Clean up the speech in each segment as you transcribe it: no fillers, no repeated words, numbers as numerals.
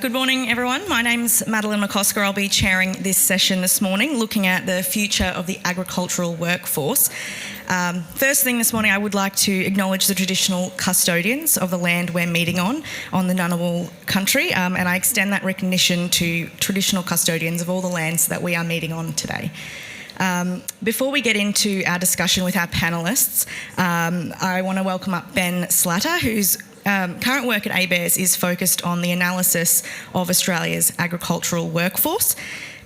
Good morning, everyone. My name's Madeline McCosker. I'll be chairing this session this morning, looking at the future of the agricultural workforce. First thing this morning, I would like to acknowledge the traditional custodians of the land we're meeting on the Ngunnawal country, and I extend that recognition to traditional custodians of all the lands that we are meeting on today. Before we get into our discussion with our panellists, I want to welcome up Ben Slatter, whose current work at ABARES is focused on the analysis of Australia's agricultural workforce.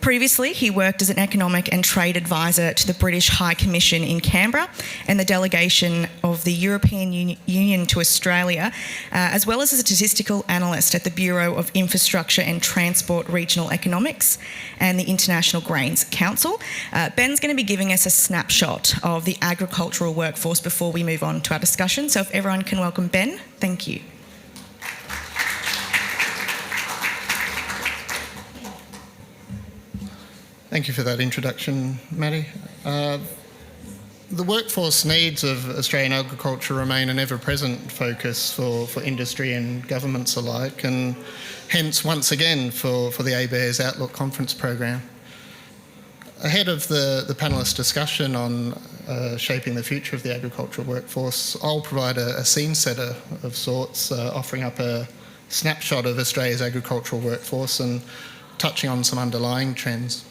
Previously, he worked as an economic and trade advisor to the British High Commission in Canberra and the delegation of the European Union to Australia, as well as a statistical analyst at the Bureau of Infrastructure and Transport Regional Economics and the International Grains Council. Ben's going to be giving us a snapshot of the agricultural workforce before we move on to our discussion. So if everyone can welcome Ben, thank you. Thank you for that introduction, Maddie. The workforce needs of Australian agriculture remain an ever-present focus for industry and governments alike, and hence, once again, for the ABARES Outlook Conference Program. Ahead of the panellist discussion on shaping the future of the agricultural workforce, I'll provide a scene setter of sorts, offering up a snapshot of Australia's agricultural workforce and touching on some underlying trends.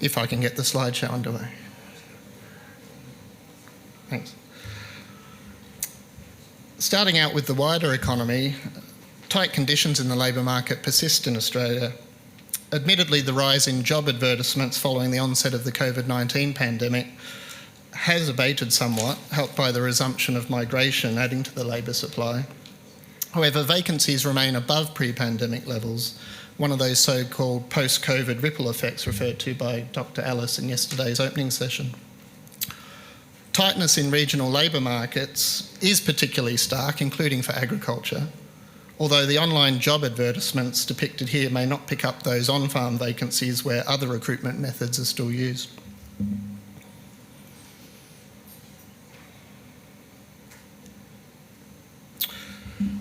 If I can get the slideshow underway. Thanks. Starting out with the wider economy, tight conditions in the labour market persist in Australia. Admittedly, the rise in job advertisements following the onset of the COVID-19 pandemic has abated somewhat, helped by the resumption of migration adding to the labour supply. However, vacancies remain above pre-pandemic levels, one of those so-called post-COVID ripple effects referred to by Dr. Alice in yesterday's opening session. Tightness in regional labour markets is particularly stark, including for agriculture, although the online job advertisements depicted here may not pick up those on-farm vacancies where other recruitment methods are still used.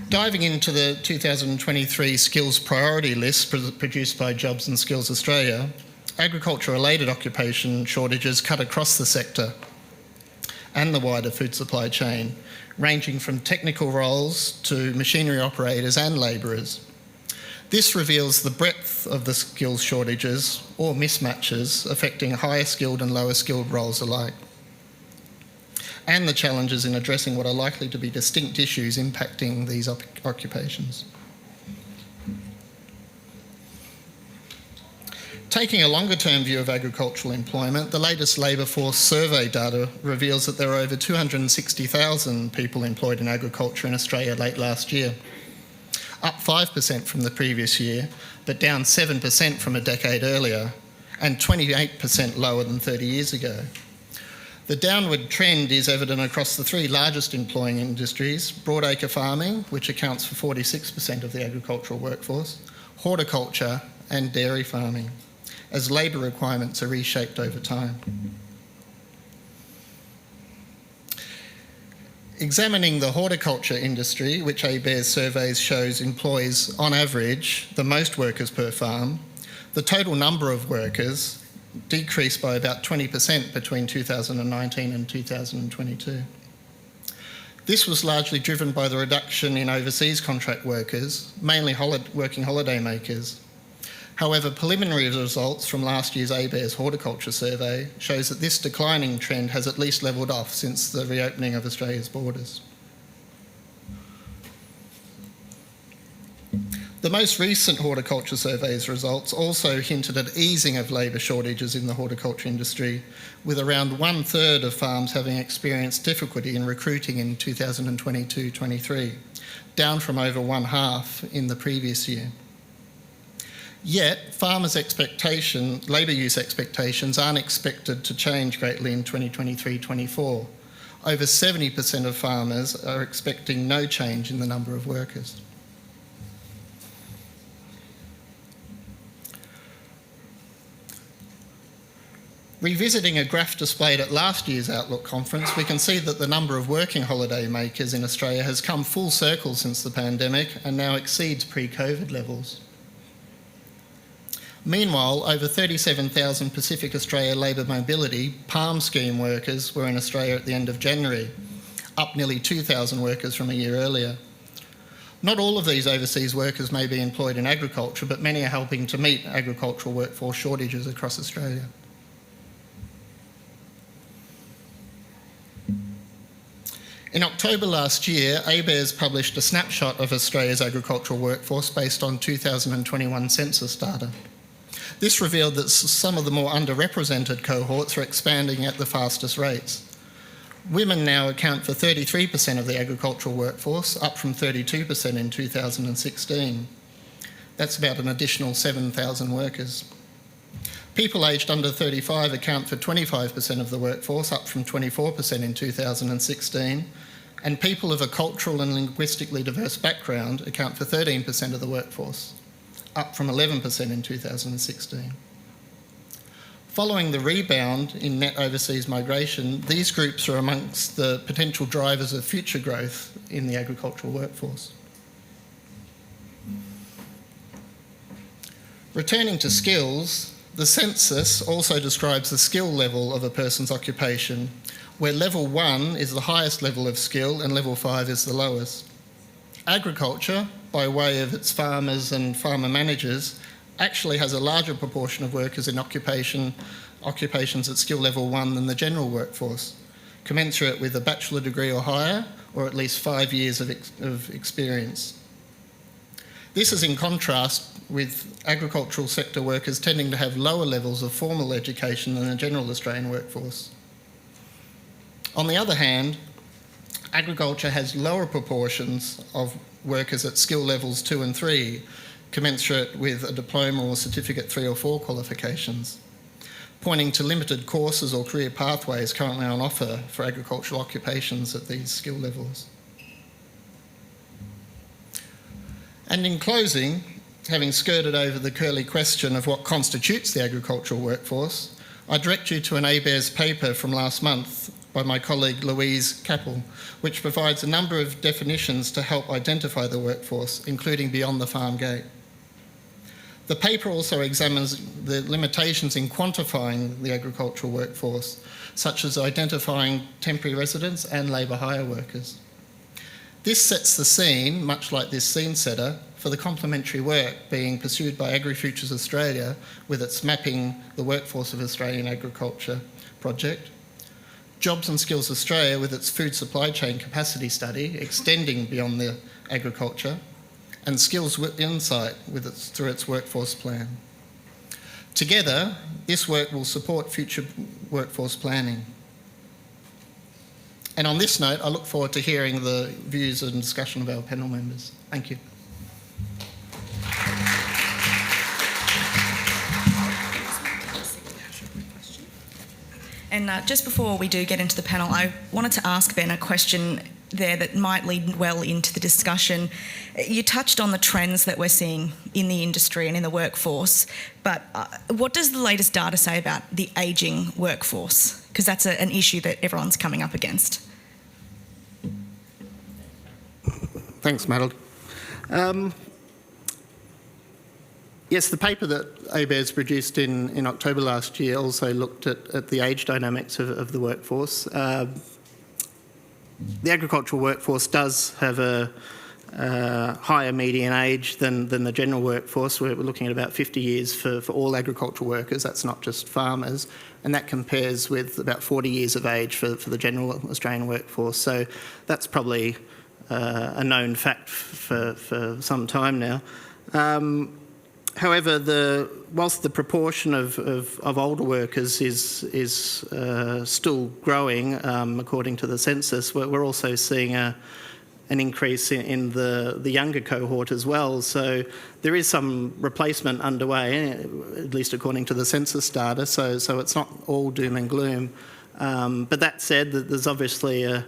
Diving into the 2023 skills priority list produced by Jobs and Skills Australia, agriculture-related occupation shortages cut across the sector and the wider food supply chain, ranging from technical roles to machinery operators and labourers. This reveals the breadth of the skills shortages or mismatches affecting higher skilled and lower skilled roles alike, and the challenges in addressing what are likely to be distinct issues impacting these occupations. Taking a longer-term view of agricultural employment, the latest labour force survey data reveals that there are over 260,000 people employed in agriculture in Australia late last year, up 5% from the previous year, but down 7% from a decade earlier, and 28% lower than 30 years ago. The downward trend is evident across the three largest employing industries: broadacre farming, which accounts for 46% of the agricultural workforce, horticulture and dairy farming, as labour requirements are reshaped over time. Examining the horticulture industry, which ABARES surveys shows employs, on average, the most workers per farm, the total number of workers decreased by about 20% between 2019 and 2022. This was largely driven by the reduction in overseas contract workers, mainly working holiday makers. However, preliminary results from last year's ABARES horticulture survey shows that this declining trend has at least levelled off since the reopening of Australia's borders. The most recent horticulture survey's results also hinted at easing of labour shortages in the horticulture industry, with around 1/3 of farms having experienced difficulty in recruiting in 2022-23, down from over 1/2 in the previous year. Yet, farmers' labour use expectations aren't expected to change greatly in 2023-24. Over 70% of farmers are expecting no change in the number of workers. Revisiting a graph displayed at last year's Outlook conference, we can see that the number of working holiday makers in Australia has come full circle since the pandemic and now exceeds pre-COVID levels. Meanwhile, over 37,000 Pacific Australia Labour Mobility PALM scheme workers were in Australia at the end of January, up nearly 2,000 workers from a year earlier. Not all of these overseas workers may be employed in agriculture, but many are helping to meet agricultural workforce shortages across Australia. In October last year, ABARES published a snapshot of Australia's agricultural workforce based on 2021 census data. This revealed that some of the more underrepresented cohorts are expanding at the fastest rates. Women now account for 33% of the agricultural workforce, up from 32% in 2016. That's about an additional 7,000 workers. People aged under 35 account for 25% of the workforce, up from 24% in 2016, and people of a cultural and linguistically diverse background account for 13% of the workforce, up from 11% in 2016. Following the rebound in net overseas migration, these groups are amongst the potential drivers of future growth in the agricultural workforce. Returning to skills, the census also describes the skill level of a person's occupation, where level 1 is the highest level of skill and level 5 is the lowest. Agriculture, by way of its farmers and farmer managers, actually has a larger proportion of workers in occupations at skill level 1 than the general workforce, commensurate with a bachelor degree or higher, or at least 5 years of experience. This is in contrast with agricultural sector workers tending to have lower levels of formal education than the general Australian workforce. On the other hand, agriculture has lower proportions of workers at skill levels 2 and 3, commensurate with a diploma or certificate 3 or 4 qualifications, pointing to limited courses or career pathways currently on offer for agricultural occupations at these skill levels. And in closing, having skirted over the curly question of what constitutes the agricultural workforce, I direct you to an ABARES paper from last month by my colleague Louise Capel, which provides a number of definitions to help identify the workforce, including beyond the farm gate. The paper also examines the limitations in quantifying the agricultural workforce, such as identifying temporary residents and labour hire workers. This sets the scene, much like this scene setter, for the complementary work being pursued by AgriFutures Australia with its Mapping the Workforce of Australian Agriculture project, Jobs and Skills Australia with its Food Supply Chain Capacity Study extending beyond the agriculture, and Skills Insight through its workforce plan. Together, this work will support future workforce planning. And on this note, I look forward to hearing the views and discussion of our panel members. Thank you. And just before we do get into the panel, I wanted to ask Ben a question there that might lead well into the discussion. You touched on the trends that we're seeing in the industry and in the workforce, but what does the latest data say about the ageing workforce? Because that's an issue that everyone's coming up against. Thanks, Madeline. Yes, the paper that ABARES produced in October last year also looked at the age dynamics of the workforce. The agricultural workforce does have a higher median age than the general workforce. We're looking at about 50 years for all agricultural workers. That's not just farmers. And that compares with about 40 years of age for the general Australian workforce. So that's probably a known fact for some time now. However, whilst the proportion of older workers is still growing, according to the census, we're also seeing an increase in the younger cohort as well. So there is some replacement underway, at least according to the census data. So it's not all doom and gloom. But that said, there's obviously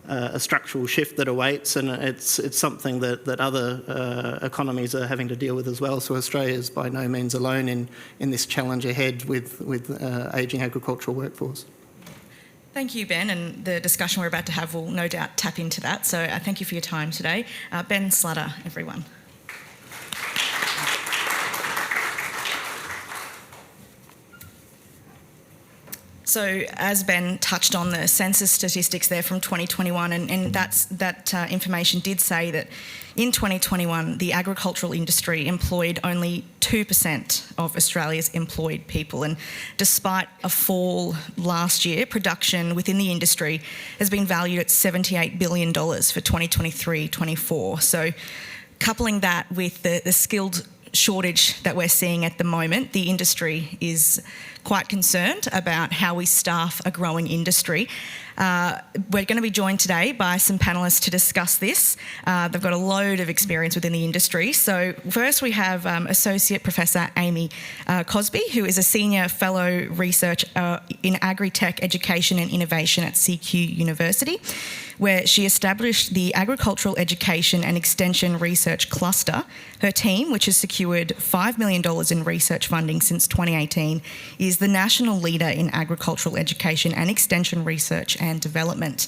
a structural shift that awaits, and it's something that other economies are having to deal with as well. So Australia is by no means alone in this challenge ahead with ageing agricultural workforce. Thank you, Ben, and the discussion we're about to have will no doubt tap into that. So thank you for your time today. Ben Slatter, everyone. So as Ben touched on, the census statistics there from 2021, and that information did say that in 2021, the agricultural industry employed only 2% of Australia's employed people. And despite a fall last year, production within the industry has been valued at $78 billion for 2023-24. So coupling that with the skilled shortage that we're seeing at the moment, the industry is quite concerned about how we staff a growing industry. We're going to be joined today by some panellists to discuss this. They've got a load of experience within the industry. So first we have Associate Professor Amy Cosby, who is a Senior Fellow Research in Agri-Tech Education and Innovation at CQ University, where she established the Agricultural Education and Extension Research Cluster. Her team, which has secured $5 million in research funding since 2018, is the national leader in agricultural education and extension research and development.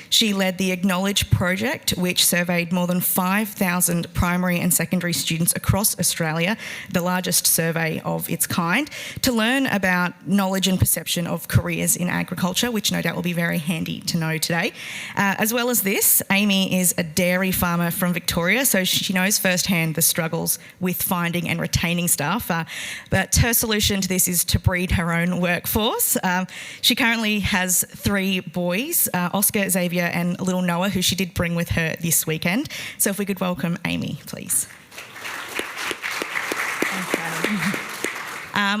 She led the Acknowledge project, which surveyed more than 5,000 primary and secondary students across Australia, the largest survey of its kind, to learn about knowledge and perception of careers in agriculture, which no doubt will be very handy to know today. As well as this, Amy is a dairy farmer from Victoria, so she knows firsthand the struggles with finding and retaining staff. But her solution to this is to breed her own workforce. She currently has 3 boys, Oscar, Xavier and little Noah, who she did bring with her this weekend. So if we could welcome Amy, please.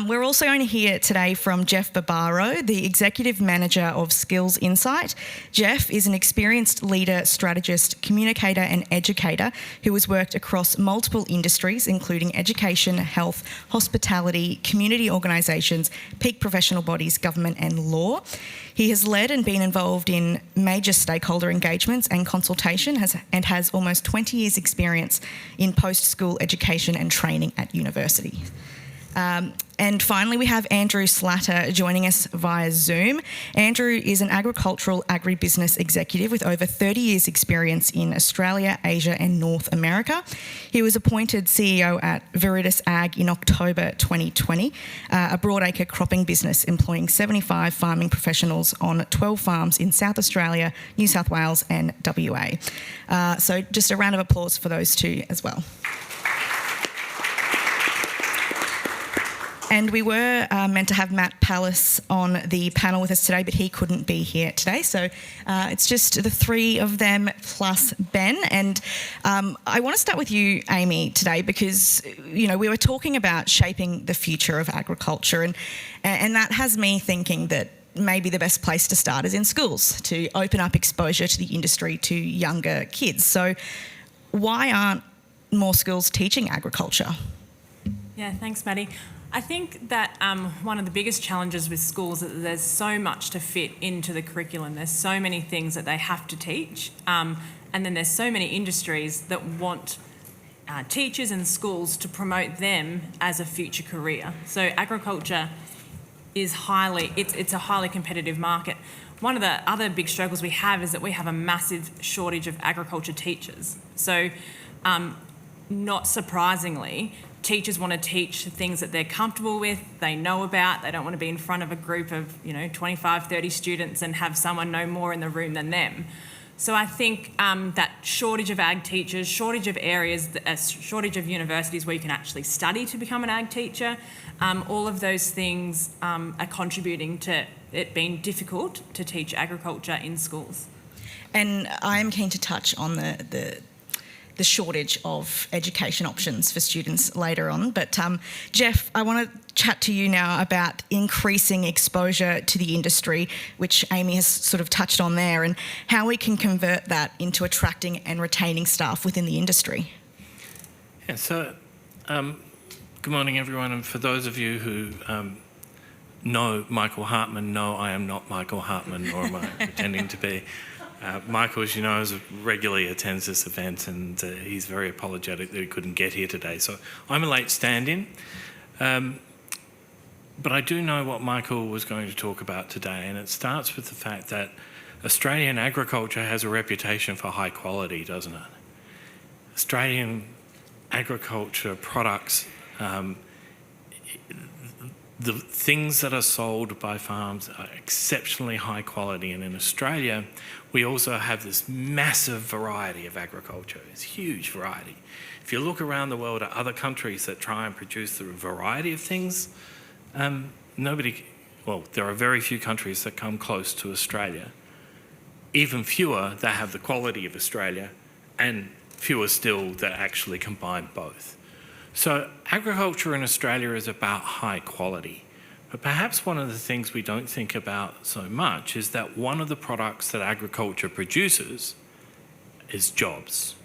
We're also going to hear today from Jeff Barbaro, the Executive Manager of Skills Insight. Jeff is an experienced leader, strategist, communicator and educator who has worked across multiple industries, including education, health, hospitality, community organisations, peak professional bodies, government and law. He has led and been involved in major stakeholder engagements and consultation and has almost 20 years' experience in post-school education and training at university. And finally, we have Andrew Slatter joining us via Zoom. Andrew is an agricultural agribusiness executive with over 30 years' experience in Australia, Asia and North America. He was appointed CEO at Viridis Ag in October 2020, a broadacre cropping business employing 75 farming professionals on 12 farms in South Australia, New South Wales and WA. So just a round of applause for those two as well. And we were meant to have Matt Pallas on the panel with us today, but he couldn't be here today. So it's just the 3 of them plus Ben. And I want to start with you, Amy, today because, you know, we were talking about shaping the future of agriculture and that has me thinking that maybe the best place to start is in schools to open up exposure to the industry to younger kids. So why aren't more schools teaching agriculture? Yeah, thanks, Maddie. I think that one of the biggest challenges with schools is that there's so much to fit into the curriculum. There's so many things that they have to teach. And then there's so many industries that want teachers and schools to promote them as a future career. So agriculture is it's a highly competitive market. One of the other big struggles we have is that we have a massive shortage of agriculture teachers. So not surprisingly, teachers want to teach things that they're comfortable with, they know about, they don't want to be in front of a group of 25, 30 students and have someone know more in the room than them. So I think that shortage of ag teachers, shortage of areas, a shortage of universities where you can actually study to become an ag teacher, all of those things are contributing to it being difficult to teach agriculture in schools. And I'm keen to touch on the shortage of education options for students later on. But Jeff, I want to chat to you now about increasing exposure to the industry, which Amy has sort of touched on there, and how we can convert that into attracting and retaining staff within the industry. Yeah, so good morning everyone, and for those of you who know Michael Hartman, no, I am not Michael Hartman, nor am I pretending to be. Michael, as you know, regularly attends this event, and he's very apologetic that he couldn't get here today. So I'm a late stand-in. But I do know what Michael was going to talk about today, and it starts with the fact that Australian agriculture has a reputation for high quality, doesn't it? Australian agriculture products, the things that are sold by farms are exceptionally high quality, and in Australia we also have this massive variety of agriculture. It's huge variety. If you look around the world at other countries that try and produce the variety of things, there are very few countries that come close to Australia. Even fewer that have the quality of Australia, and fewer still that actually combine both. So agriculture in Australia is about high quality. But perhaps one of the things we don't think about so much is that one of the products that agriculture produces is jobs.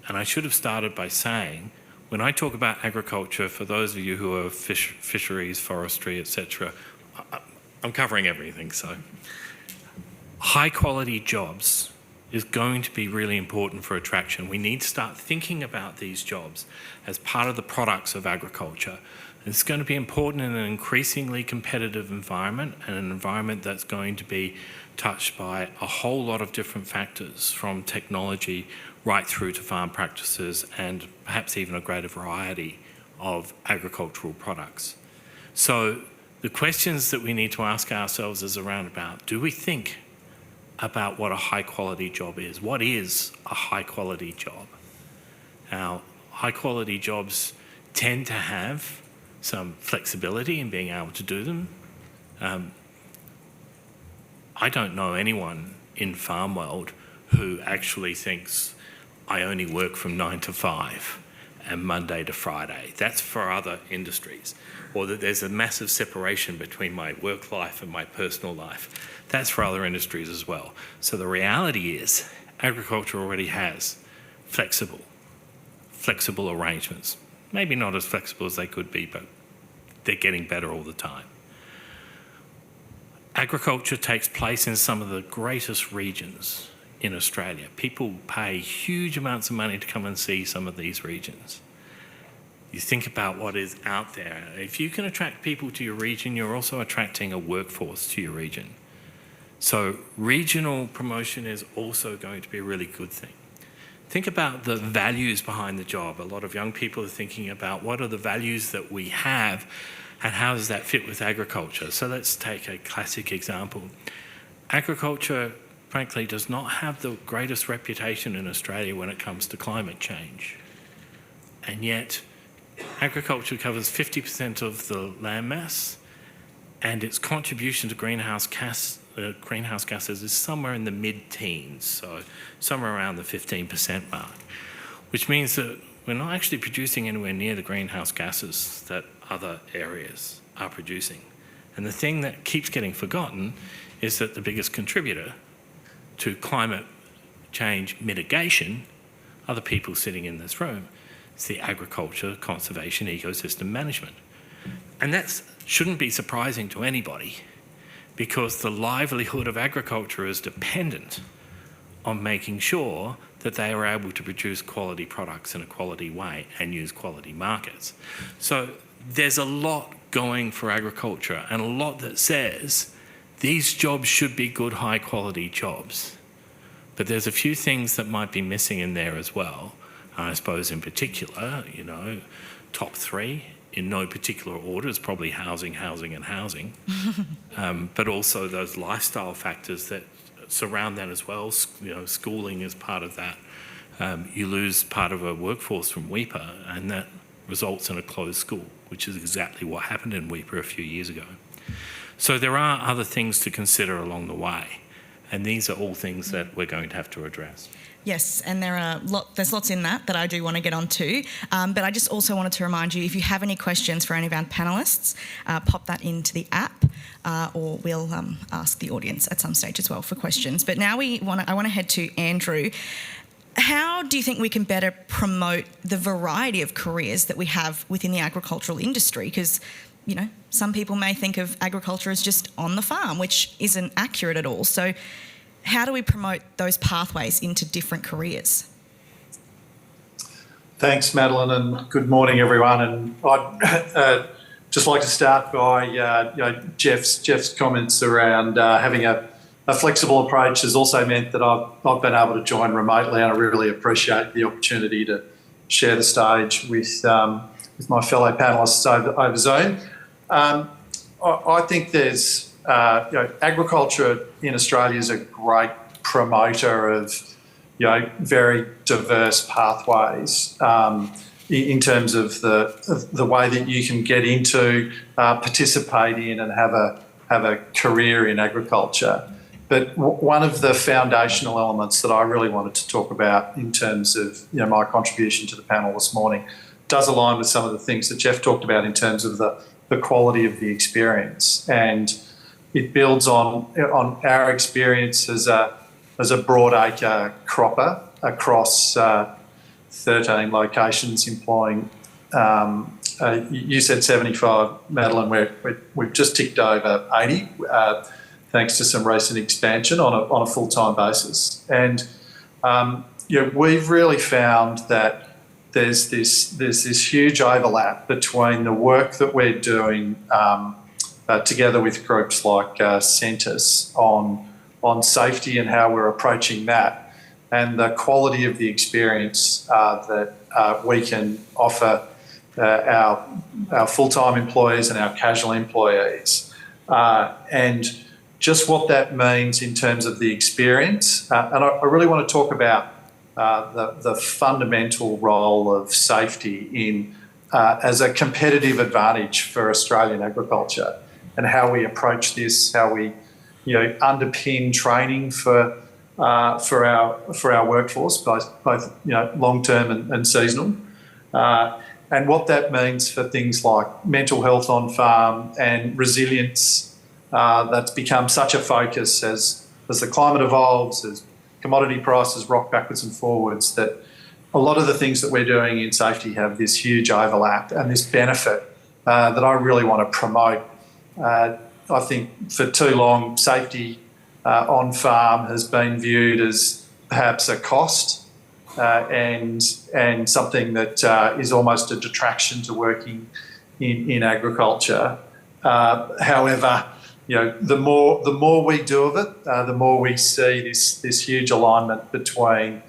And I should have started by saying, when I talk about agriculture, for those of you who are fisheries, forestry, etc., I'm covering everything. So high quality jobs is going to be really important for attraction. We need to start thinking about these jobs as part of the products of agriculture. It's going to be important in an increasingly competitive environment, and an environment that's going to be touched by a whole lot of different factors, from technology right through to farm practices, and perhaps even a greater variety of agricultural products. So the questions that we need to ask ourselves is around about, do we think about what a high quality job is? What is a high quality job? Now, high quality jobs tend to have some flexibility in being able to do them. I don't know anyone in farm world who actually thinks I only work from 9 to 5 and Monday to Friday. That's for other industries. Or that there's a massive separation between my work life and my personal life. That's for other industries as well. So the reality is agriculture already has flexible arrangements. Maybe not as flexible as they could be, but they're getting better all the time. Agriculture takes place in some of the greatest regions in Australia. People pay huge amounts of money to come and see some of these regions. You think about what is out there. If you can attract people to your region, you're also attracting a workforce to your region. So regional promotion is also going to be a really good thing. Think about the values behind the job. A lot of young people are thinking about what are the values that we have and how does that fit with agriculture. So let's take a classic example. Agriculture, frankly, does not have the greatest reputation in Australia when it comes to climate change. And yet, agriculture covers 50% of the landmass, and its contribution to greenhouse gases is somewhere in the mid-teens, so somewhere around the 15% mark, which means that we're not actually producing anywhere near the greenhouse gases that other areas are producing. And the thing that keeps getting forgotten is that the biggest contributor to climate change mitigation are the people sitting in this room. It's the agriculture, conservation, ecosystem management. And that shouldn't be surprising to anybody, because the livelihood of agriculture is dependent on making sure that they are able to produce quality products in a quality way and use quality markets. So there's a lot going for agriculture, and a lot that says these jobs should be good, high quality jobs. But there's a few things that might be missing in there as well. I suppose in particular, top 3 in no particular order is probably housing, and housing. But also those lifestyle factors that surround that as well. Schooling is part of that. You lose part of a workforce from Weipa, and that results in a closed school, which is exactly what happened in Weipa a few years ago. So there are other things to consider along the way, and these are all things that we're going to have to address. Yes, and there's lots in that I do want to get onto. But I just also wanted to remind you, if you have any questions for any of our panellists, pop that into the app, or we'll ask the audience at some stage as well for questions. But now I want to head to Andrew. How do you think we can better promote the variety of careers that we have within the agricultural industry? Because, some people may think of agriculture as just on the farm, which isn't accurate at all. So how do we promote those pathways into different careers? Thanks, Madeline, and good morning, everyone. And I'd just like to start by Jeff's comments around having a flexible approach has also meant that I've been able to join remotely, and I really appreciate the opportunity to share the stage with my fellow panellists over Zoom. I think there's agriculture in Australia is a great promoter of very diverse pathways in terms of the way that you can get into, participate in, and have a career in agriculture. But one of the foundational elements that I really wanted to talk about in terms of my contribution to the panel this morning does align with some of the things that Jeff talked about in terms of the quality of the experience, and it builds on our experience as a broadacre cropper across 13 locations employing, you said 75, Madeline, we've just ticked over 80, thanks to some recent expansion on a full-time basis. And we've really found that there's this huge overlap between the work that we're doing together with groups like Centus on safety and how we're approaching that, and the quality of the experience that we can offer our full-time employees and our casual employees, and just what that means in terms of the experience. And I really want to talk about the fundamental role of safety in as a competitive advantage for Australian agriculture, and how we approach this, how we underpin training for our workforce, both long-term and seasonal, and what that means for things like mental health on farm and resilience. That's become such a focus as the climate evolves, as commodity prices rock backwards and forwards, that a lot of the things that we're doing in safety have this huge overlap and this benefit that I really want to promote. I think for too long, safety on farm has been viewed as perhaps a cost and something that is almost a detraction to working in agriculture. However, the more we do of it, the more we see this huge alignment between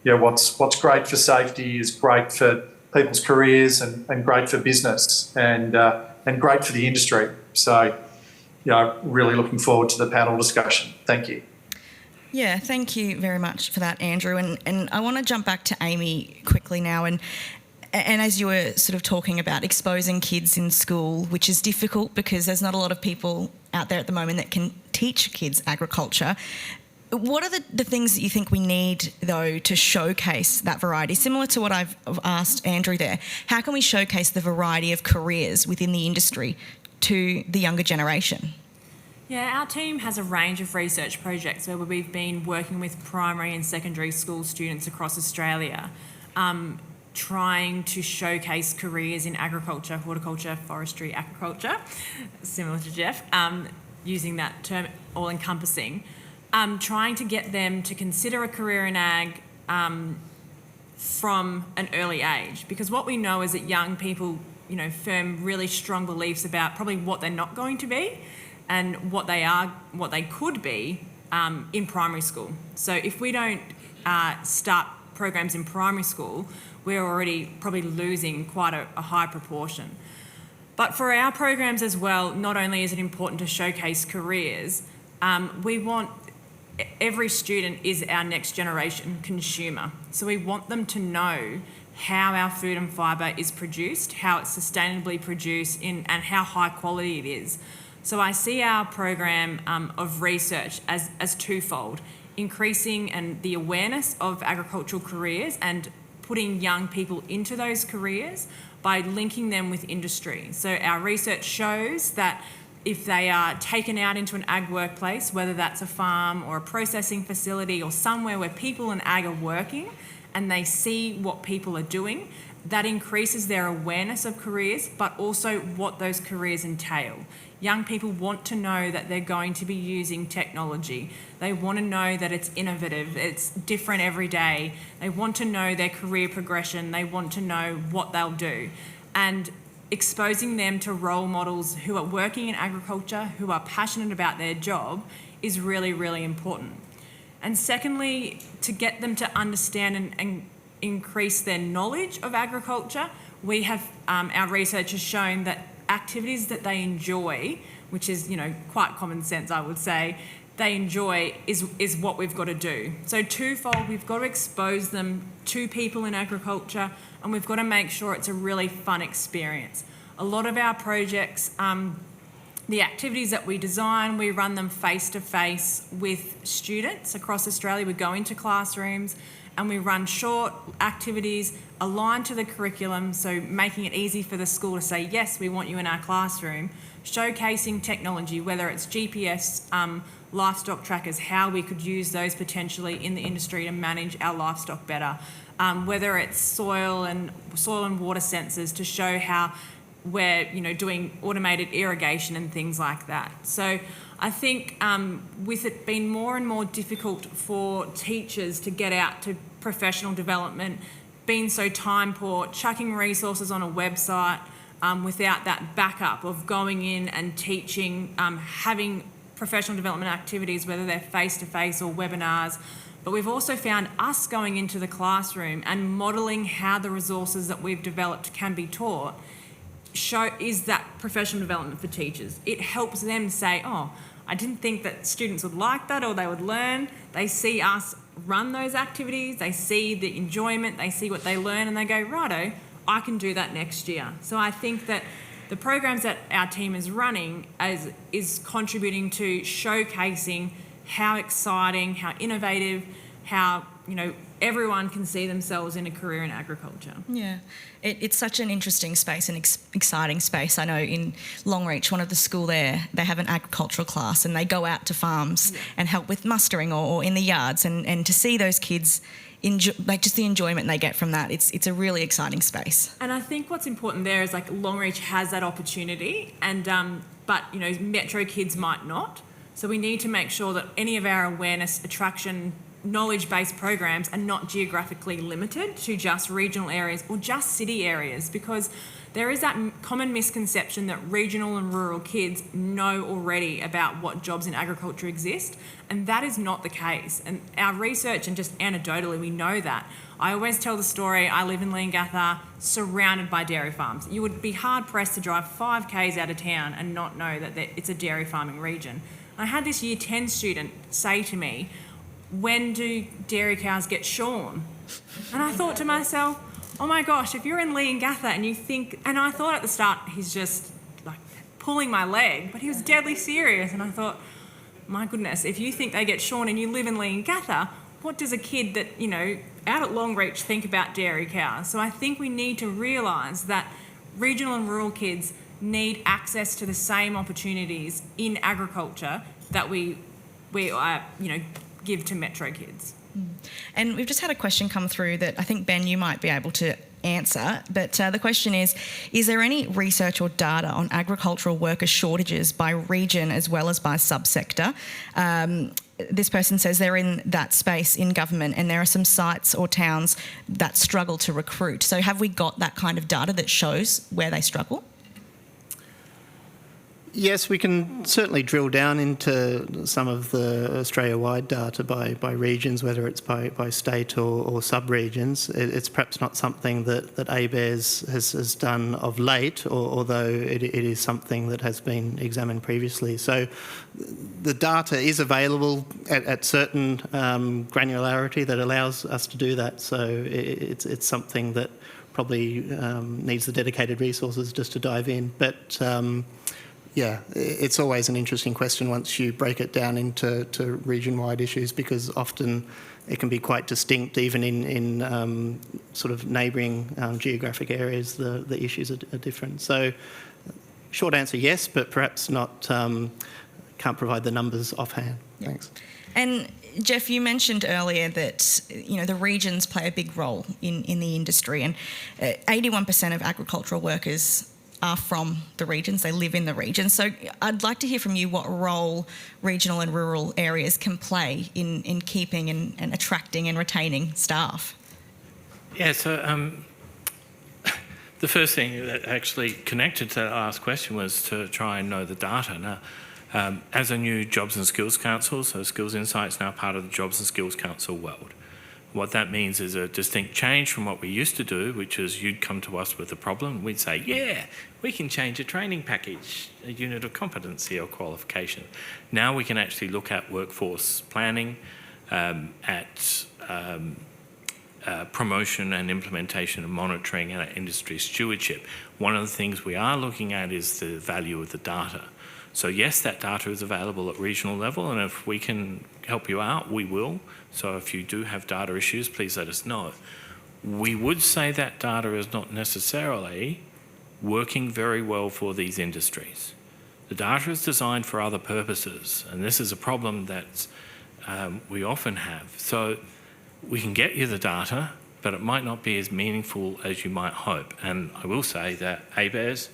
what's great for safety is great for people's careers and great for business and great for the industry. So, really looking forward to the panel discussion. Thank you. Yeah, thank you very much for that, Andrew. And I want to jump back to Amy quickly now. And as you were sort of talking about exposing kids in school, which is difficult because there's not a lot of people out there at the moment that can teach kids agriculture. What are the things that you think we need, though, to showcase that variety? Similar to what I've asked Andrew there, how can we showcase the variety of careers within the industry to the younger generation? Yeah, our team has a range of research projects where we've been working with primary and secondary school students across Australia, trying to showcase careers in agriculture, horticulture, forestry, aquaculture, similar to Jeff, using that term all-encompassing, trying to get them to consider a career in ag from an early age. Because what we know is that young people form really strong beliefs about probably what they're not going to be and what they could be in primary school. So if we don't start programs in primary school, we're already probably losing quite a high proportion. But for our programs as well, not only is it important to showcase careers, we want every student is our next generation consumer. So we want them to know how our food and fibre is produced, how it's sustainably produced, and how high quality it is. So I see our program of research as twofold: increasing the awareness of agricultural careers and putting young people into those careers by linking them with industry. So our research shows that if they are taken out into an ag workplace, whether that's a farm or a processing facility or somewhere where people in ag are working, and they see what people are doing that increases their awareness of careers, but also what those careers entail. Young people want to know that they're going to be using technology. They want to know that it's innovative, it's different every day. They want to know their career progression. They want to know what they'll do. And exposing them to role models who are working in agriculture, who are passionate about their job, is really, really important. And secondly, to get them to understand and increase their knowledge of agriculture, we have, our research has shown that activities that they enjoy, which is, quite common sense, I would say, they enjoy is what we've got to do. So twofold, we've got to expose them to people in agriculture, and we've got to make sure it's a really fun experience. A lot of our projects, the activities that we design, we run them face-to-face with students across Australia. We go into classrooms and we run short activities aligned to the curriculum, so making it easy for the school to say, yes, we want you in our classroom, showcasing technology, whether it's GPS, livestock trackers, how we could use those potentially in the industry to manage our livestock better, whether it's soil and water sensors to show how we're doing automated irrigation and things like that. So I think with it being more and more difficult for teachers to get out to professional development, being so time poor, chucking resources on a website without that backup of going in and teaching, having professional development activities, whether they're face-to-face or webinars. But we've also found us going into the classroom and modelling how the resources that we've developed can be taught is that professional development for teachers. It helps them say, oh, I didn't think that students would like that or they would learn. They see us run those activities, they see the enjoyment, they see what they learn, and they go, righto, I can do that next year. So I think that the programs that our team is running is contributing to showcasing how exciting, how innovative, how everyone can see themselves in a career in agriculture. Yeah, it's such an interesting space and exciting space. I know in Longreach, one of the school there, they have an agricultural class and they go out to farms and help with mustering or in the yards, and to see those kids enjoy, just the enjoyment they get from that, it's a really exciting space. And I think what's important there is Longreach has that opportunity, and but Metro kids might not. So we need to make sure that any of our awareness, attraction, knowledge-based programs are not geographically limited to just regional areas or just city areas, because there is that common misconception that regional and rural kids know already about what jobs in agriculture exist, and that is not the case. And our research, and just anecdotally, we know that. I always tell the story, I live in Leongatha, surrounded by dairy farms. You would be hard-pressed to drive 5 k's out of town and not know that it's a dairy farming region. I had this Year 10 student say to me, when do dairy cows get shorn? And I thought to myself, oh my gosh, if you're in Leongatha and you think, and I thought at the start he's just pulling my leg, but he was deadly serious. And I thought, my goodness, if you think they get shorn and you live in Leongatha, what does a kid that, out at Longreach think about dairy cows? So I think we need to realise that regional and rural kids need access to the same opportunities in agriculture that we give to Metro kids. And we've just had a question come through that I think, Ben, you might be able to answer, but the question is there any research or data on agricultural worker shortages by region as well as by subsector? This person says they're in that space in government and there are some sites or towns that struggle to recruit. So have we got that kind of data that shows where they struggle? Yes, we can certainly drill down into some of the Australia-wide data by regions, whether it's by state or sub-regions. It's perhaps not something that ABARES has done of late, although it is something that has been examined previously. So the data is available at certain granularity that allows us to do that. So it's something that probably needs the dedicated resources just to dive in. But yeah, it's always an interesting question once you break it down into region-wide issues, because often it can be quite distinct even in sort of neighbouring geographic areas. The issues are different. So short answer, yes, but perhaps not, can't provide the numbers offhand. Yeah. Thanks. And Jeff, you mentioned earlier that the regions play a big role in the industry, and 81% of agricultural workers are from the regions. They live in the regions. So I'd like to hear from you what role regional and rural areas can play in keeping and attracting and retaining staff. Yeah, so the first thing that actually connected to that last question was to try and know the data. Now, as a new Jobs and Skills Council, so Skills Insight's now part of the Jobs and Skills Council world. What that means is a distinct change from what we used to do, which is you'd come to us with a problem, we'd say, yeah, we can change a training package, a unit of competency or qualification. Now we can actually look at workforce planning, at promotion and implementation and monitoring and at industry stewardship. One of the things we are looking at is the value of the data. So yes, that data is available at regional level, and if we can help you out, we will. So if you do have data issues, please let us know. We would say that data is not necessarily working very well for these industries. The data is designed for other purposes, and this is a problem that we often have. So we can get you the data, but it might not be as meaningful as you might hope. And I will say that ABS,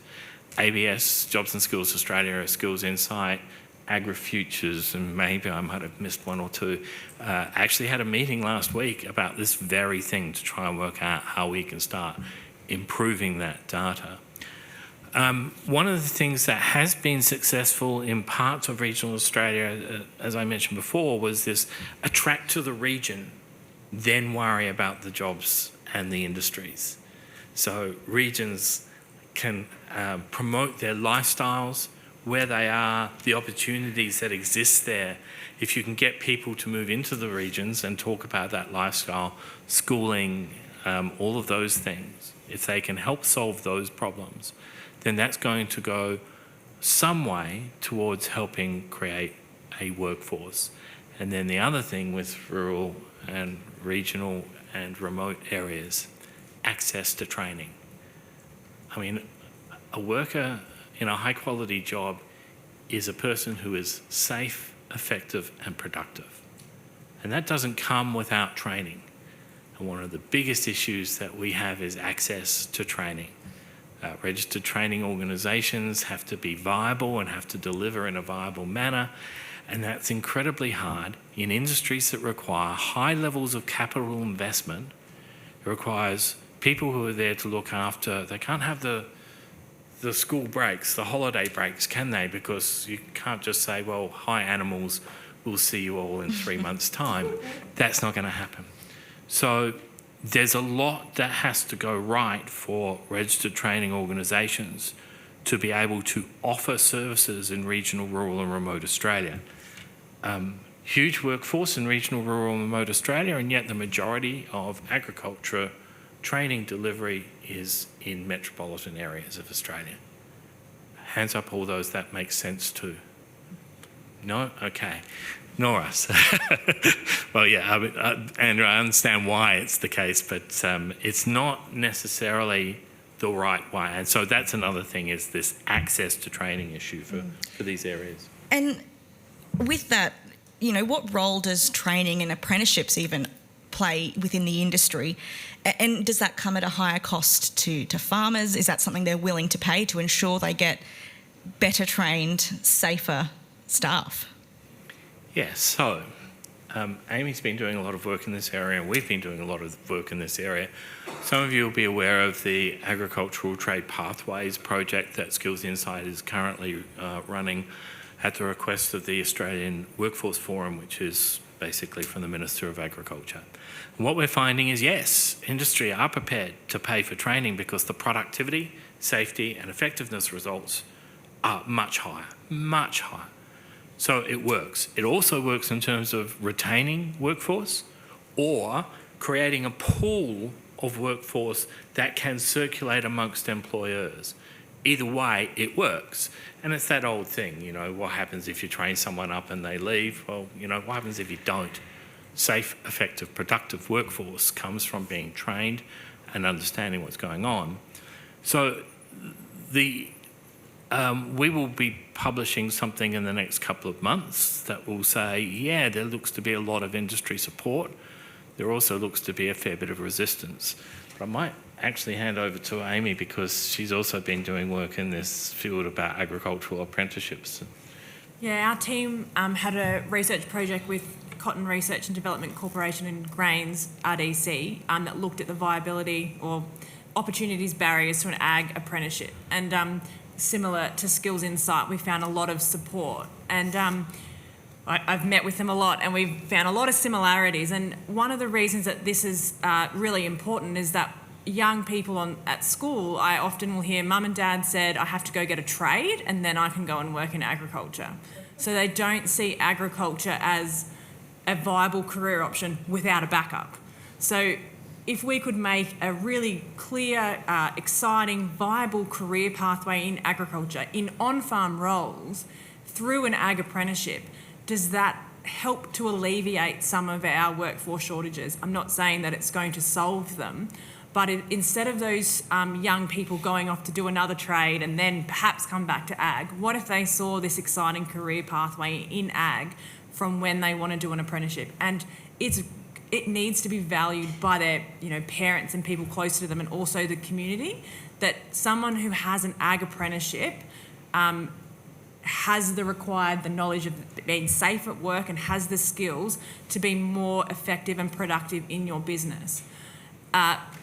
Jobs and Skills Australia, Skills Insight, AgriFutures, and maybe I might have missed one or two, actually had a meeting last week about this very thing to try and work out how we can start improving that data. One of the things that has been successful in parts of regional Australia, as I mentioned before, was this attract to the region, then worry about the jobs and the industries. So regions can promote their lifestyles, where they are, the opportunities that exist there. If you can get people to move into the regions and talk about that lifestyle, schooling, all of those things, if they can help solve those problems, then that's going to go some way towards helping create a workforce. And then the other thing with rural and regional and remote areas, access to training. I mean, a worker in a high quality job is a person who is safe, effective and productive. And that doesn't come without training. And one of the biggest issues that we have is access to training. Registered training organisations have to be viable and have to deliver in a viable manner, and that's incredibly hard in industries that require high levels of capital investment. It requires people who are there to look after. They can't have the school breaks, the holiday breaks, can they? Because you can't just say, well, hi animals, we'll see you all in 3 months' time. That's not going to happen. So there's a lot that has to go right for registered training organisations to be able to offer services in regional, rural and remote Australia. Huge workforce in regional, rural and remote Australia, and yet the majority of agriculture training delivery is in metropolitan areas of Australia. Hands up all those that make sense too. No? Okay. Nor us. Well, yeah, Andrew, I understand why it's the case, but it's not necessarily the right way. And so that's another thing, is this access to training issue for these areas. And with that, what role does training and apprenticeships even play within the industry? And does that come at a higher cost to farmers? Is that something they're willing to pay to ensure they get better trained, safer staff? Yes, so Amy's been doing a lot of work in this area, and we've been doing a lot of work in this area. Some of you will be aware of the Agricultural Trade Pathways project that Skills Insight is currently running at the request of the Australian Workforce Forum, which is basically from the Minister of Agriculture. And what we're finding is, yes, industry are prepared to pay for training because the productivity, safety and effectiveness results are much higher, much higher. So it works. It also works in terms of retaining workforce or creating a pool of workforce that can circulate amongst employers. Either way, it works. And it's that old thing, what happens if you train someone up and they leave? Well, what happens if you don't? Safe, effective, productive workforce comes from being trained and understanding what's going on. So the we will be publishing something in the next couple of months that will say, yeah, there looks to be a lot of industry support. There also looks to be a fair bit of resistance. But I might actually hand over to Amy because she's also been doing work in this field about agricultural apprenticeships. Yeah, our team had a research project with Cotton Research and Development Corporation and Grains, RDC, that looked at the viability or opportunities barriers to an ag apprenticeship. And similar to Skills Insight, we found a lot of support. And I've met with them a lot and we've found a lot of similarities. And one of the reasons that this is really important is that young people at school, I often will hear mum and dad said, I have to go get a trade and then I can go and work in agriculture. So they don't see agriculture as a viable career option without a backup. So if we could make a really clear, exciting, viable career pathway in agriculture, in on-farm roles, through an ag apprenticeship, does that help to alleviate some of our workforce shortages? I'm not saying that it's going to solve them, but instead of those young people going off to do another trade and then perhaps come back to ag, what if they saw this exciting career pathway in ag from when they want to do an apprenticeship? And it needs to be valued by their parents and people close to them, and also the community, that someone who has an ag apprenticeship has the knowledge of being safe at work and has the skills to be more effective and productive in your business.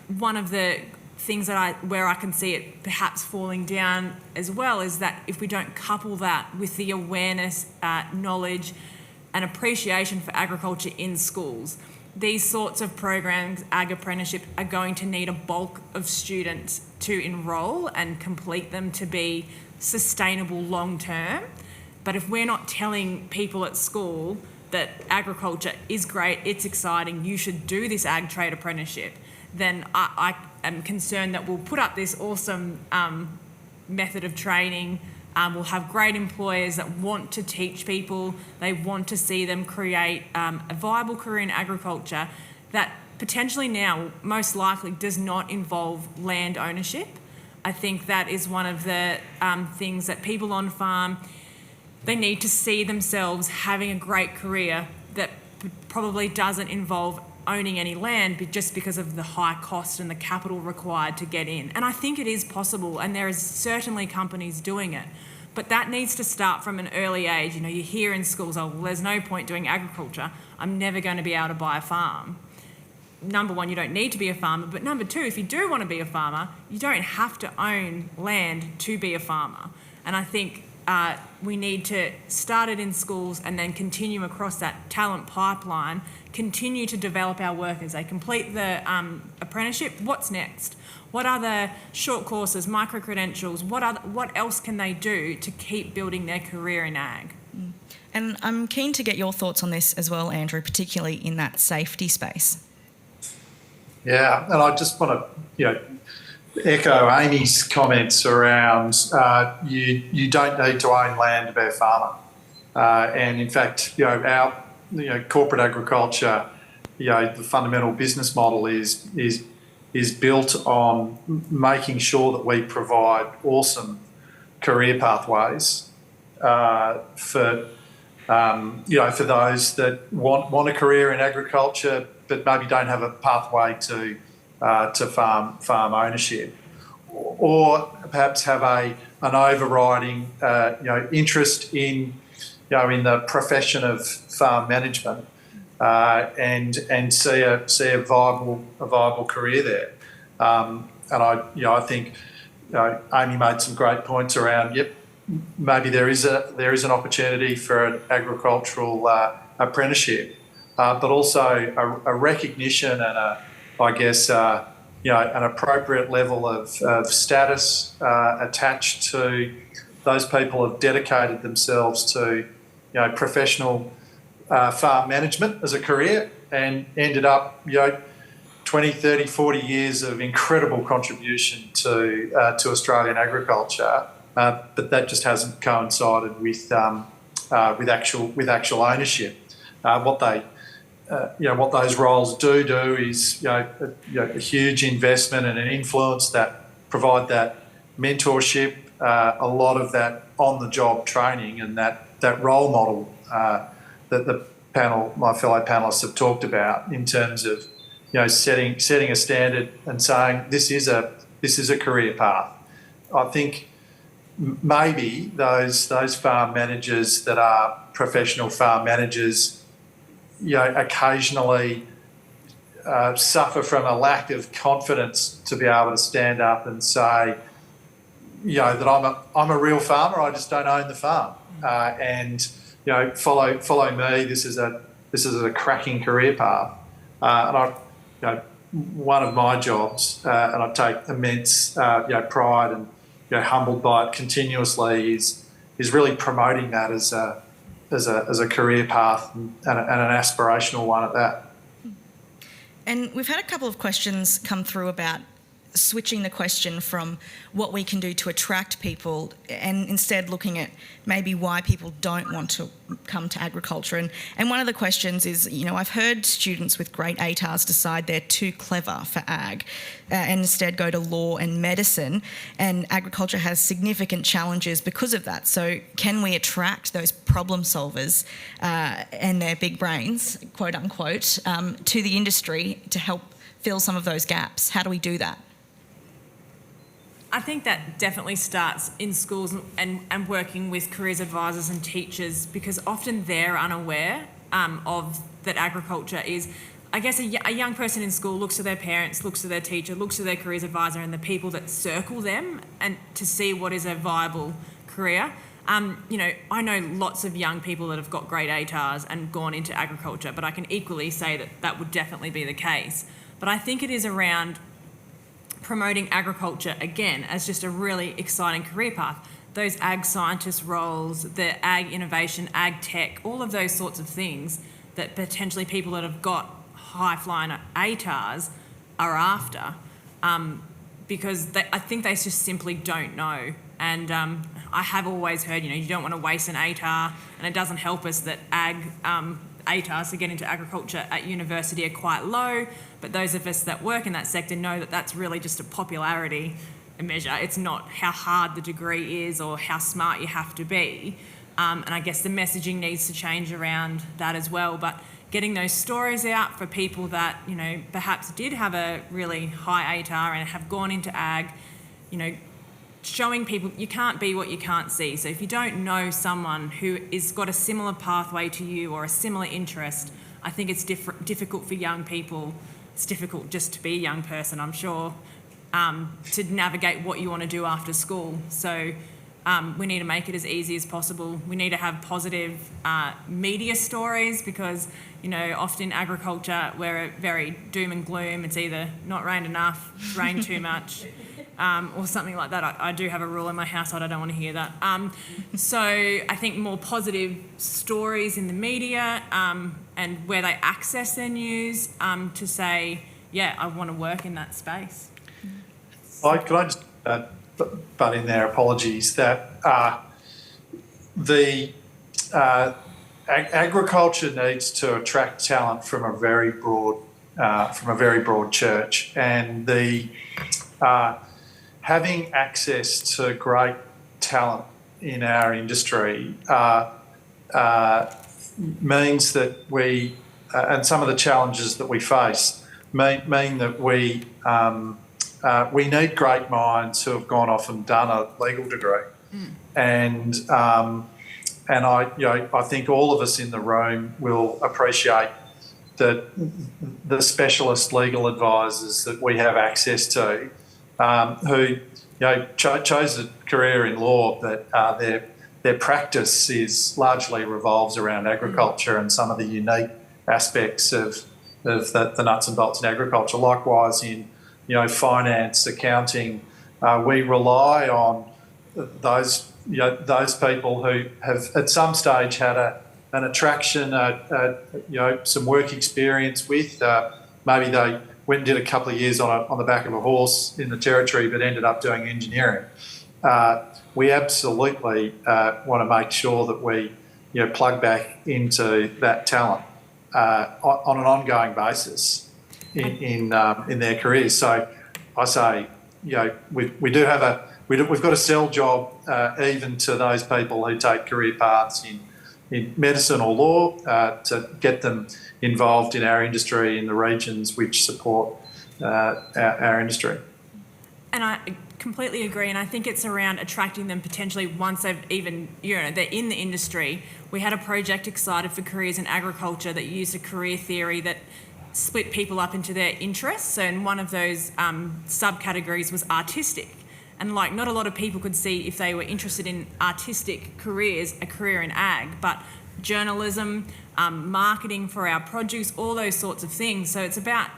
One of the things where I can see it perhaps falling down as well is that if we don't couple that with the awareness, knowledge and appreciation for agriculture in schools, these sorts of programs, ag apprenticeship, are going to need a bulk of students to enrol and complete them to be sustainable long term. But if we're not telling people at school that agriculture is great, it's exciting, you should do this ag trade apprenticeship, then I am concerned that we'll put up this awesome method of training. We'll have great employers that want to teach people. They want to see them create a viable career in agriculture that potentially now most likely does not involve land ownership. I think that is one of the things that people on farm, they need to see themselves having a great career that probably doesn't involve owning any land, but just because of the high cost and the capital required to get in. And I think it is possible, and there is certainly companies doing it. But that needs to start from an early age. You hear in schools, oh, well, there's no point doing agriculture. I'm never going to be able to buy a farm. Number one, you don't need to be a farmer. But number two, if you do want to be a farmer, you don't have to own land to be a farmer. And I think we need to start it in schools and then continue across that talent pipeline, continue to develop our workers. They complete the apprenticeship, what's next? What other short courses, micro-credentials, what else can they do to keep building their career in ag? And I'm keen to get your thoughts on this as well, Andrew, particularly in that safety space. Yeah, and I just want to, echo Amy's comments around you don't need to own land to be a farmer, and in fact, our corporate agriculture, the fundamental business model is built on making sure that we provide awesome career pathways for those that want a career in agriculture but maybe don't have a pathway to farm ownership, or perhaps have an overriding interest in in the profession of farm management, and see a viable career there. And I think Amy made some great points around. Yep, maybe there is an opportunity for an agricultural apprenticeship, but also a recognition and an appropriate level of status attached to those people who have dedicated themselves to professional farm management as a career and ended up 20, 30, 40 years of incredible contribution to Australian agriculture, but that just hasn't coincided with actual ownership. What those roles do is a huge investment and an influence that provide that mentorship a lot of that on-the-job training and that role model that my fellow panellists have talked about in terms of, setting a standard and saying this is a career path. I think maybe those farm managers that are professional farm managers, occasionally suffer from a lack of confidence to be able to stand up and say, that I'm a real farmer. I just don't own the farm, and follow me. This is a cracking career path, and one of my jobs, and I take immense pride and humbled by it continuously, is really promoting that as a career path and an aspirational one at that. And we've had a couple of questions come through about switching the question from what we can do to attract people and instead looking at maybe why people don't want to come to agriculture. And one of the questions is, I've heard students with great ATARs decide they're too clever for ag and instead go to law and medicine, and agriculture has significant challenges because of that. So can we attract those problem solvers and their big brains, quote unquote, to the industry to help fill some of those gaps? How do we do that? I think that definitely starts in schools and working with careers advisors and teachers, because often they're unaware of that agriculture is, I guess, a young person in school looks to their parents, looks to their teacher, looks to their careers advisor and the people that circle them and to see what is a viable career. I know lots of young people that have got great ATARs and gone into agriculture, but I can equally say that would definitely be the case. But I think it is around promoting agriculture again as just a really exciting career path. Those ag scientist roles, the ag innovation, ag tech, all of those sorts of things that potentially people that have got high-flying ATARs are after, because I think they just simply don't know. And I have always heard, you don't want to waste an ATAR, and it doesn't help us that ATARs to get into agriculture at university are quite low, but those of us that work in that sector know that that's really just a popularity measure. It's not how hard the degree is or how smart you have to be. And I guess the messaging needs to change around that as well. But getting those stories out for people that, perhaps did have a really high ATAR and have gone into ag, showing people you can't be what you can't see. So if you don't know someone who is got a similar pathway to you or a similar interest, I think it's difficult for young people. It's difficult just to be a young person, I'm sure, to navigate what you want to do after school. So we need to make it as easy as possible. We need to have positive media stories, because, often in agriculture we're very doom and gloom. It's either not rained enough, it's rained too much, or something like that. I do have a rule in my household, I don't want to hear that. So I think more positive stories in the media and where they access their news to say, I want to work in that space. Could I just butt in there? Apologies. That agriculture needs to attract talent from a very broad church, and having access to great talent in our industry means that we and some of the challenges that we face mean that we need great minds who have gone off and done a legal degree, and I think all of us in the room will appreciate that the specialist legal advisors that we have access to, who chose a career in law, that their practice largely revolves around agriculture and some of the unique aspects of the nuts and bolts in agriculture. Likewise in finance, accounting, we rely on those people who have at some stage had an attraction, some work experience with. Maybe they went and did a couple of years on the back of a horse in the territory, but ended up doing engineering. We absolutely want to make sure that we plug back into that talent on an ongoing basis in their careers. So I say, we do have we've got to sell job even to those people who take career paths in medicine or law to get them involved in our industry in the regions which support our industry. And I completely agree, and I think it's around attracting them potentially once they've even, they're in the industry. We had a project, Excited for Careers in Agriculture, that used a career theory that split people up into their interests. So, and one of those subcategories was artistic. And not a lot of people could see, if they were interested in artistic careers, a career in ag, but journalism, marketing for our produce, all those sorts of things. So it's about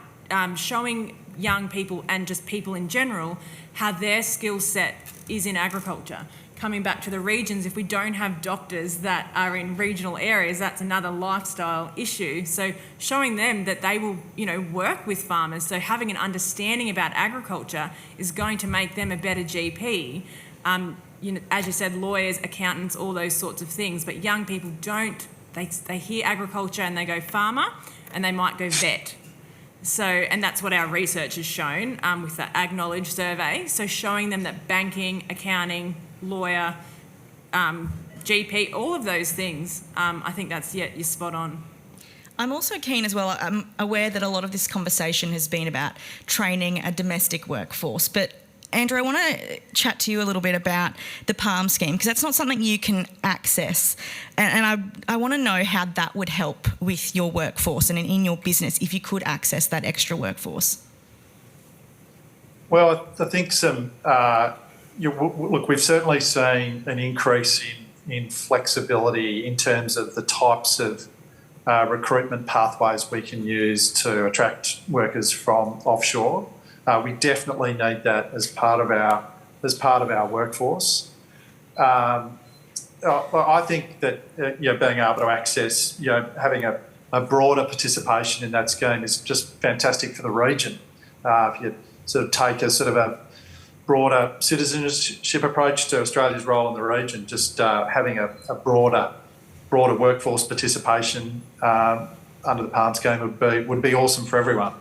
showing young people and just people in general how their skill set is in agriculture. Coming back to the regions, if we don't have doctors that are in regional areas, that's another lifestyle issue. So showing them that they will, work with farmers, so having an understanding about agriculture is going to make them a better GP. As you said, lawyers, accountants, all those sorts of things. But young people don't. They hear agriculture and they go farmer, and they might go vet. So, and that's what our research has shown with the Ag Knowledge Survey. So showing them that banking, accounting, lawyer, GP, all of those things, I think that's, you're spot on. I'm also keen as well, I'm aware that a lot of this conversation has been about training a domestic workforce, but Andrew, I want to chat to you a little bit about the PALM scheme, because that's not something you can access. And I want to know how that would help with your workforce and in your business if you could access that extra workforce. Well, I think look, we've certainly seen an increase in flexibility in terms of the types of recruitment pathways we can use to attract workers from offshore. We definitely need that as part of our workforce. I think that being able to access, having a broader participation in that scheme is just fantastic for the region. If you sort of take a broader citizenship approach to Australia's role in the region, just having a broader workforce participation under the PALM scheme would be awesome for everyone.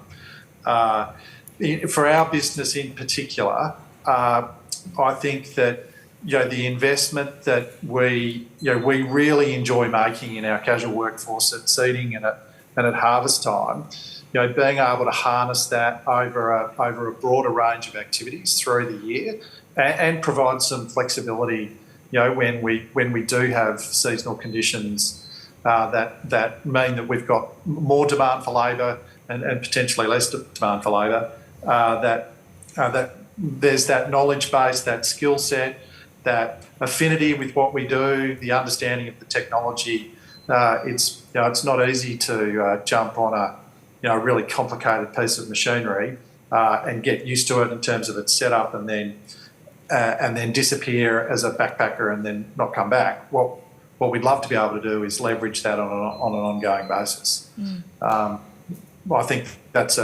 For our business in particular, I think that the investment that we really enjoy making in our casual workforce at seeding and at harvest time, being able to harness that over a broader range of activities through the year and provide some flexibility, when we do have seasonal conditions that mean that we've got more demand for labour and potentially less demand for labour. That there's that knowledge base, that skill set, that affinity with what we do, the understanding of the technology. It's not easy to jump on a really complicated piece of machinery and get used to it in terms of its setup, and then disappear as a backpacker and then not come back. What we'd love to be able to do is leverage that on an ongoing basis. I think that's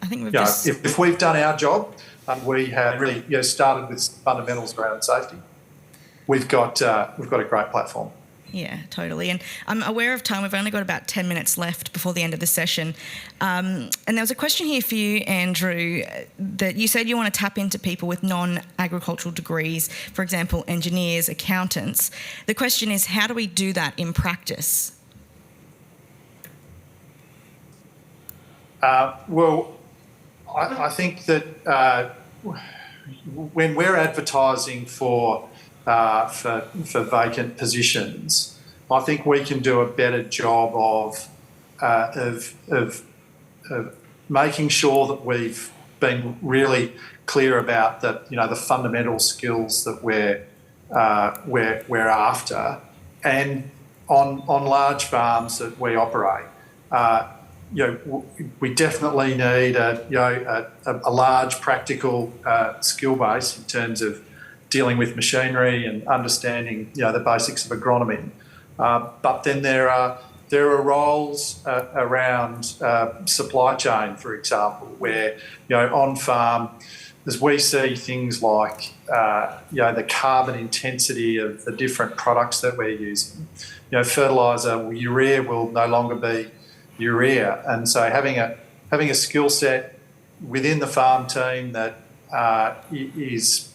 I think we've if we've done our job and we have really started with fundamentals around safety, we've got a great platform. Yeah, totally. And I'm aware of time. We've only got about 10 minutes left before the end of the session. And there was a question here for you, Andrew, that you said you want to tap into people with non-agricultural degrees, for example, engineers, accountants. The question is, how do we do that in practice? Well, I think that when we're advertising for vacant positions, I think we can do a better job of making sure that we've been really clear about the fundamental skills that we're after, and on large farms that we operate. We definitely need a large practical skill base in terms of dealing with machinery and understanding the basics of agronomy. But then there are roles around supply chain, for example, where on farm, as we see things like the carbon intensity of the different products that we're using. Fertiliser, urea will no longer be urea, and so having having a skill set within the farm team that is,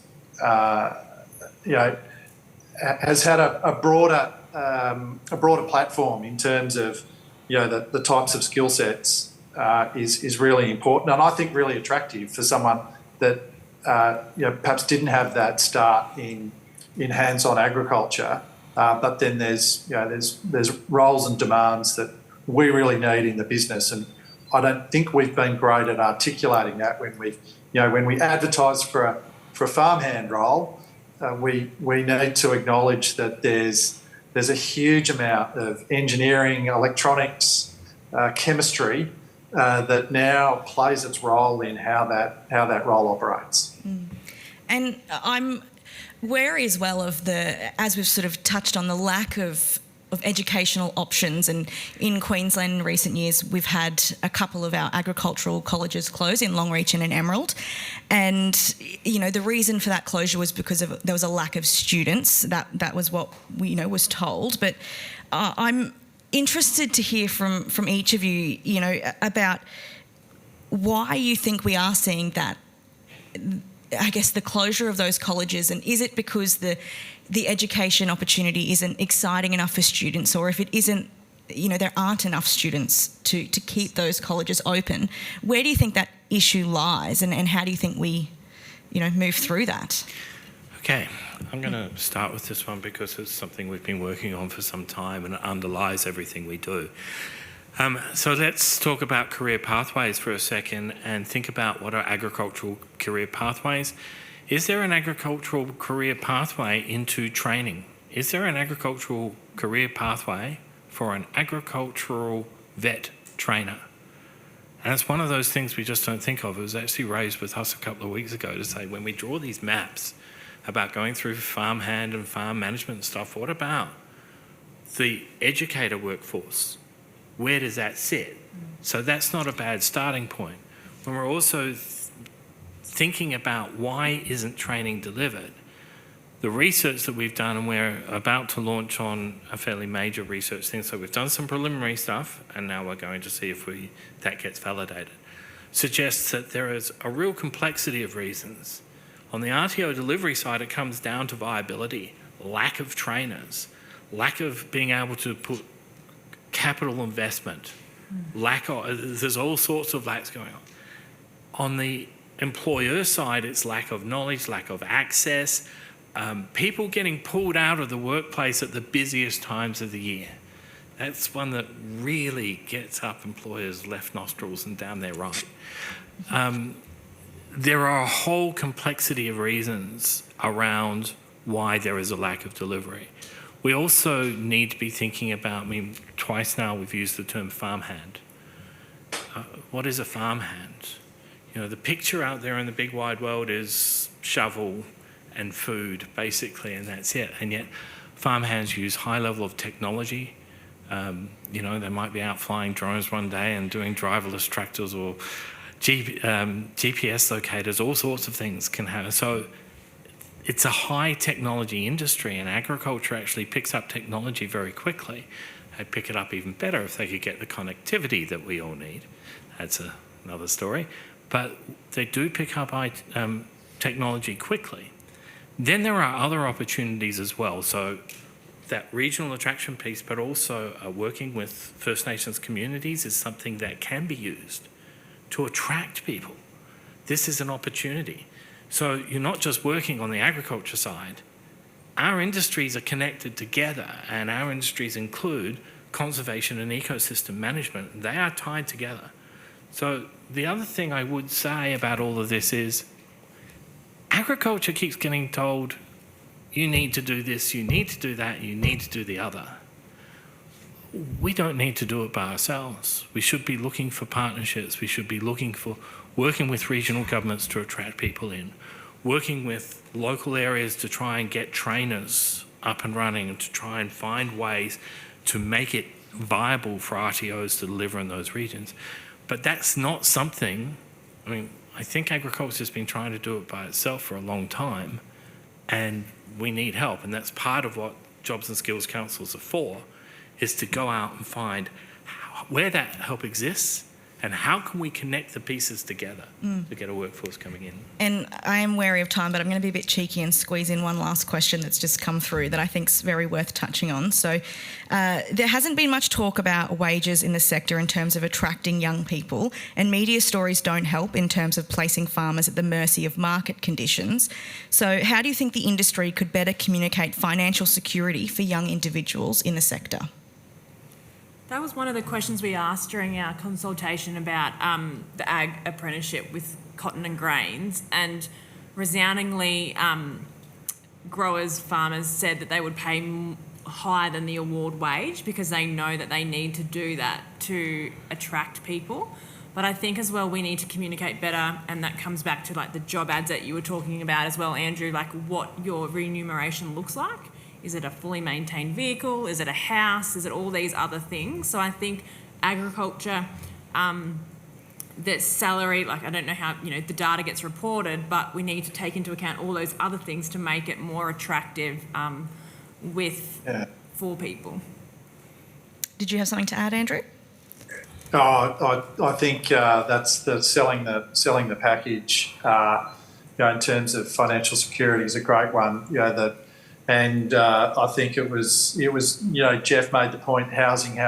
has had a broader platform in terms of, the types of skill sets is really important, and I think really attractive for someone that perhaps didn't have that start in hands-on agriculture, but then there's roles and demands that we really need in the business, and I don't think we've been great at articulating that when we advertise for a farmhand role. We need to acknowledge that there's a huge amount of engineering, electronics, chemistry that now plays its role in how that role operates. And I'm wary as well of as we've sort of touched on, the lack of educational options. And in Queensland in recent years, we've had a couple of our agricultural colleges close in Longreach and in Emerald. And, the reason for that closure was because there was a lack of students. That was what we was told. But I'm interested to hear from each of you, about why you think we are seeing that, I guess, the closure of those colleges, and is it because the education opportunity isn't exciting enough for students, or if it isn't, there aren't enough students to keep those colleges open? Where do you think that issue lies, and how do you think we, move through that? Okay, I'm going to start with this one because it's something we've been working on for some time and it underlies everything we do. So let's talk about career pathways for a second and think about what are agricultural career pathways. Is there an agricultural career pathway into training? Is there an agricultural career pathway for an agricultural vet trainer? And it's one of those things we just don't think of. It was actually raised with us a couple of weeks ago to say, when we draw these maps about going through farmhand and farm management stuff, what about the educator workforce? Where does that sit? So that's not a bad starting point. When we're also thinking about why isn't training delivered, the research that we've done, and we're about to launch on a fairly major research thing, so we've done some preliminary stuff and now we're going to see if that gets validated, suggests that there is a real complexity of reasons. On the RTO delivery side, it comes down to viability, lack of trainers, lack of being able to put capital investment, there's all sorts of lacks going on. On the employer side, it's lack of knowledge, lack of access, people getting pulled out of the workplace at the busiest times of the year. That's one that really gets up employers' left nostrils and down their right. There are a whole complexity of reasons around why there is a lack of delivery. We also need to be thinking about, twice now we've used the term farmhand. What is a farmhand? The picture out there in the big wide world is shovel and food, basically, and that's it. And yet farmhands use high level of technology. They might be out flying drones one day and doing driverless tractors or GPS locators, all sorts of things can happen. So it's a high technology industry, and agriculture actually picks up technology very quickly. They'd pick it up even better if they could get the connectivity that we all need. That's another story. But they do pick up technology quickly. Then there are other opportunities as well. So that regional attraction piece, but also working with First Nations communities is something that can be used to attract people. This is an opportunity. So you're not just working on the agriculture side. Our industries are connected together, and our industries include conservation and ecosystem management. They are tied together. So the other thing I would say about all of this is agriculture keeps getting told, you need to do this, you need to do that, you need to do the other. We don't need to do it by ourselves. We should be looking for partnerships. We should be looking for working with regional governments to attract people in, working with local areas to try and get trainers up and running and to try and find ways to make it viable for RTOs to deliver in those regions. But that's not something, I think agriculture has been trying to do it by itself for a long time, and we need help. And that's part of what Jobs and Skills Councils are for, is to go out and find where that help exists And how can we connect the pieces together to get a workforce coming in? And I am wary of time, but I'm going to be a bit cheeky and squeeze in one last question that's just come through that I think is very worth touching on. So there hasn't been much talk about wages in the sector in terms of attracting young people, and media stories don't help in terms of placing farmers at the mercy of market conditions. So how do you think the industry could better communicate financial security for young individuals in the sector? That was one of the questions we asked during our consultation about the ag apprenticeship with cotton and grains, and resoundingly growers, farmers said that they would pay higher than the award wage because they know that they need to do that to attract people. But I think as well we need to communicate better, and that comes back to like the job ads that you were talking about as well, Andrew, like what your remuneration looks like. Is it a fully maintained vehicle? Is it a house? Is it all these other things? So I think agriculture, that salary, like I don't know how, the data gets reported, but we need to take into account all those other things to make it more attractive for people. Did you have something to add, Andrew? I think that's the selling the package. In terms of financial security is a great one. I think it was Jeff made the point, housing.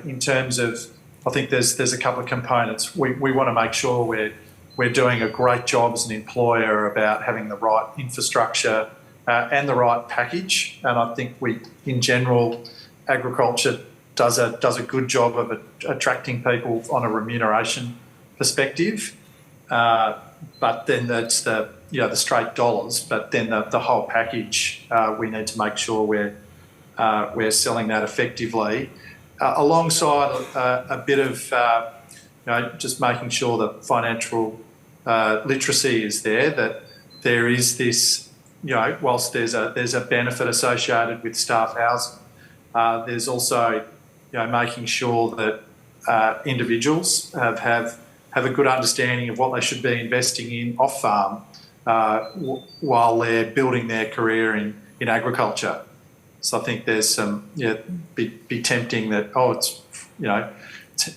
In terms of, I think there's a couple of components. We want to make sure we're doing a great job as an employer about having the right infrastructure and the right package. And I think in general, agriculture does a good job of attracting people on a remuneration perspective. But then that's the straight dollars. But then the whole package, we need to make sure we're selling that effectively, alongside a bit of just making sure that financial literacy is there. That there is this, whilst there's a benefit associated with staff housing, there's also making sure that individuals have a good understanding of what they should be investing in off farm while they're building their career in agriculture. So I think there's some be tempting that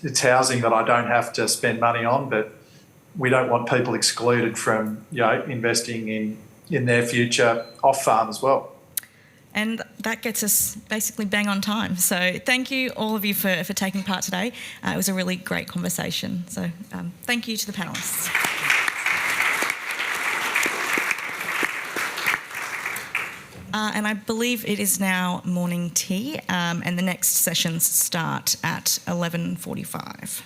it's housing that I don't have to spend money on, but we don't want people excluded from investing in their future off farm as well. And that gets us basically bang on time. So thank you, all of you, for taking part today. It was a really great conversation. So thank you to the panellists. And I believe it is now morning tea, and the next sessions start at 11:45.